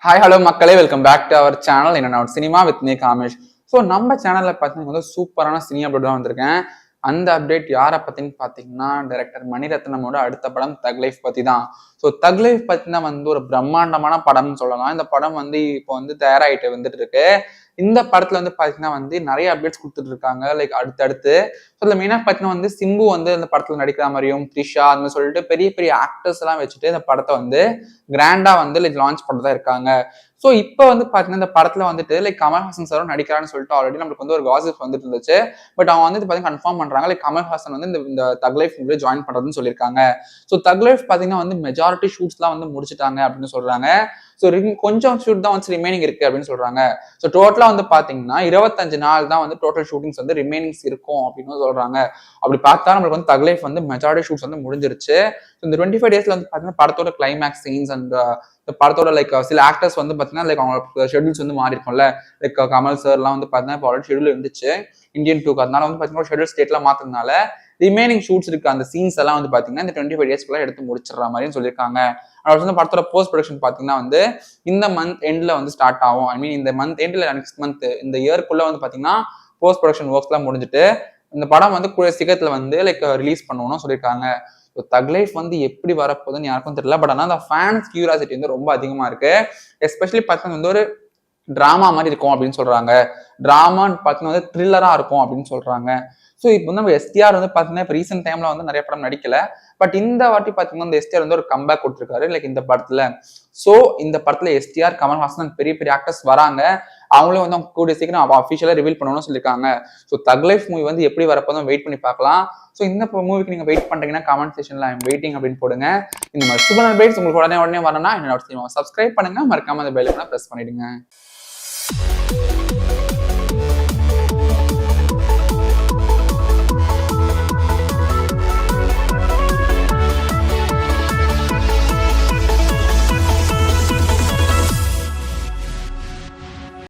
Hi hello மக்களே, welcome back to our channel. என்ன cinema with me Kamesh. So நம்ம சேனலில் பார்த்தீங்கன்னா வந்து சூப்பரான சினி அப்டேட் தான் வந்திருக்கேன். அந்த அப்டேட் யாரை பற்றின்னு பார்த்தீங்கன்னா, டைரக்டர் மணிரத்னமோட அடுத்த படம் தக் லைஃப் பற்றி தான். ஸோ தக் லைஃப் பார்த்தீங்கன்னா வந்து ஒரு பிரம்மாண்டமான படம்னு சொல்லலாம். இந்த படம் வந்து இப்போ வந்து தயாராகிட்டு வந்துட்டு இருக்கு. இந்த படத்துல வந்து பாத்தீங்கன்னா வந்து நிறைய அப்டேட்ஸ் கொடுத்துட்டு இருக்காங்க. லைக் அடுத்தடுத்து அதுல மெயினா பாத்தீங்கன்னா வந்து சிம்பு வந்து இந்த படத்துல நடிக்கிற மாதிரியும், த்ரிஷா அந்த மாதிரி சொல்லிட்டு பெரிய பெரிய ஆக்டர்ஸ் எல்லாம் வச்சுட்டு இந்த படத்தை வந்து கிராண்டா வந்து லைக் லான்ச் பண்ணதா இருக்காங்க. ஸோ இப்போ வந்து பாத்தீங்கன்னா இந்த படத்துல வந்துட்டு லைக் கமல்ஹாசன் சாரும் நடிக்கிறான்னு சொல்லிட்டு ஆல்ரெடி நம்மளுக்கு வந்து ஒரு காசிப் வந்துட்டு இருந்துச்சு. பட் அவங்க வந்து பாத்தீங்கன்னா கன்ஃபார்ம் பண்றாங்க லைக் கமல்ஹாசன் வந்து இந்த தக் லைஃப் மூவில ஜாயின் பண்றதுன்னு சொல்லியிருக்காங்க. ஸோ தக் லைஃப் பாத்தீங்கன்னா வந்து மெஜாரிட்டி ஷூட்ஸ்லாம் வந்து முடிச்சுட்டாங்க அப்படின்னு சொல்றாங்க. ஸோ கொஞ்சம் ஷூட் தான் வந்து ரிமைனிங் இருக்கு அப்படின்னு சொல்றாங்க. ஸோ டோட்டலா வந்து பாத்தீங்கன்னா 25 நாள் தான் வந்து டோட்டல் ஷூட்டிங்ஸ் வந்து ரிமைனிங்ஸ் இருக்கும் அப்படின்னு சொல்றாங்க. அப்படி பார்த்தா நம்மளுக்கு வந்து தக் லைஃப் வந்து மெஜாரிட்டி ஷூட்ஸ் வந்து முடிஞ்சிருச்சு. இந்த 25 டேஸ்ல வந்து பாத்தீங்கன்னா படத்தோட கிளைமேக்ஸ் சீன்ஸ் அண்ட் இந்த படத்தோட லைக் சில ஆக்டர்ஸ் வந்து பாத்தீங்கன்னா லைக் அவங்க ஷெட்யூல்ஸ் வந்து மாறி இருக்கும்ல. லைக் கமல் சார் எல்லாம் வந்து பாத்தீங்கன்னா இப்போ ஆல்ரெடி ஷெட்யூல் இருந்துச்சு இந்தியன் 2க்கு. அதனால வந்து பாத்தீங்கன்னா ஷெட்யூல் ஸ்டேட்ல மாத்தினால ரிமைனிங் ஷூட்ஸ் இருக்கு அந்த சீன்ஸ் எல்லாம் வந்து பாத்தீங்கன்னா இந்த 25 டேஸ்க்குள்ள எடுத்து முடிச்சிடற மாதிரி சொல்லியிருக்காங்க. வந்து படத்தோட போஸ்ட் ப்ரொடக்ஷன் பாத்தீங்கன்னா வந்து இந்த மந்த் எண்ட்ல வந்து ஸ்டார்ட் ஆகும். ஐ மீன் இந்த மந்த் எண்ட்ல நெக்ஸ்ட் மந்த் இந்த இயர்க்குள்ள வந்து பாத்தீங்கன்னா போஸ்ட் ப்ரொடக்ஷன் ஒர்க்ஸ் எல்லாம் முடிஞ்சுட்டு இந்த படம் வந்து சீக்கிரத்துல வந்து லைக் ரிலீஸ் பண்ணணும்னு சொல்லியிருக்காங்க. தக் லைஃப் வந்து எப்படி வரப்போகுதுன்னு யாருக்கும் தெரியல. பட் ஆனால் அந்த ஃபேன்ஸ் கியூரியாசிட்டி வந்து ரொம்ப அதிகமா இருக்கு. எஸ்பெஷலி பார்த்தீங்கன்னா வந்து ஒரு டிராமா மாதிரி இருக்கும் அப்படின்னு சொல்றாங்க. டிராமான்னு பார்த்தீங்கன்னா வந்து த்ரில்லரா இருக்கும் அப்படின்னு சொல்றாங்க. ஸோ இப்போ வந்து நம்ம எஸ்டிஆர் வந்து பார்த்தீங்கன்னா இப்போ ரீசெண்ட் டைம்ல வந்து நிறைய படம் நடிக்கல. பட் இந்த வாட்டி பார்த்தீங்கன்னா இந்த எஸ்டிஆர் வந்து ஒரு கம்பேக் கொடுத்துருக்காரு லைக் இந்த படத்துல. ஸோ இந்த படத்துல எஸ்டிஆர், கமல்ஹாசன் பெரிய பெரிய ஆக்டர்ஸ் வராங்க. அவங்களே வந்து அவங்க கூடிய சீக்கிரம் அஃபிஷியலா ரிவீல் பண்ணணும்னு சொல்லியிருக்காங்க. ஸோ தக் லைஃப் மூவி வந்து எப்படி வரப்போதும் வெயிட் பண்ணி பார்க்கலாம். ஸோ இந்த மூவிக்கு நீங்க வெயிட் பண்றீங்கன்னா கமெண்ட் செக்ஷன்ல ஐம் வெயிட்டிங் அப்படின்னு போடுங்க. இந்த மாதிரி சூப்பர் அப்டேட்ஸ் உங்களுக்கு உடனே வரணும்னா என்னோட சப்ஸ்கிரைப் பண்ணுங்க, மறக்காம அந்த பெல் ஐகானை பிரஸ் பண்ணிடுங்க.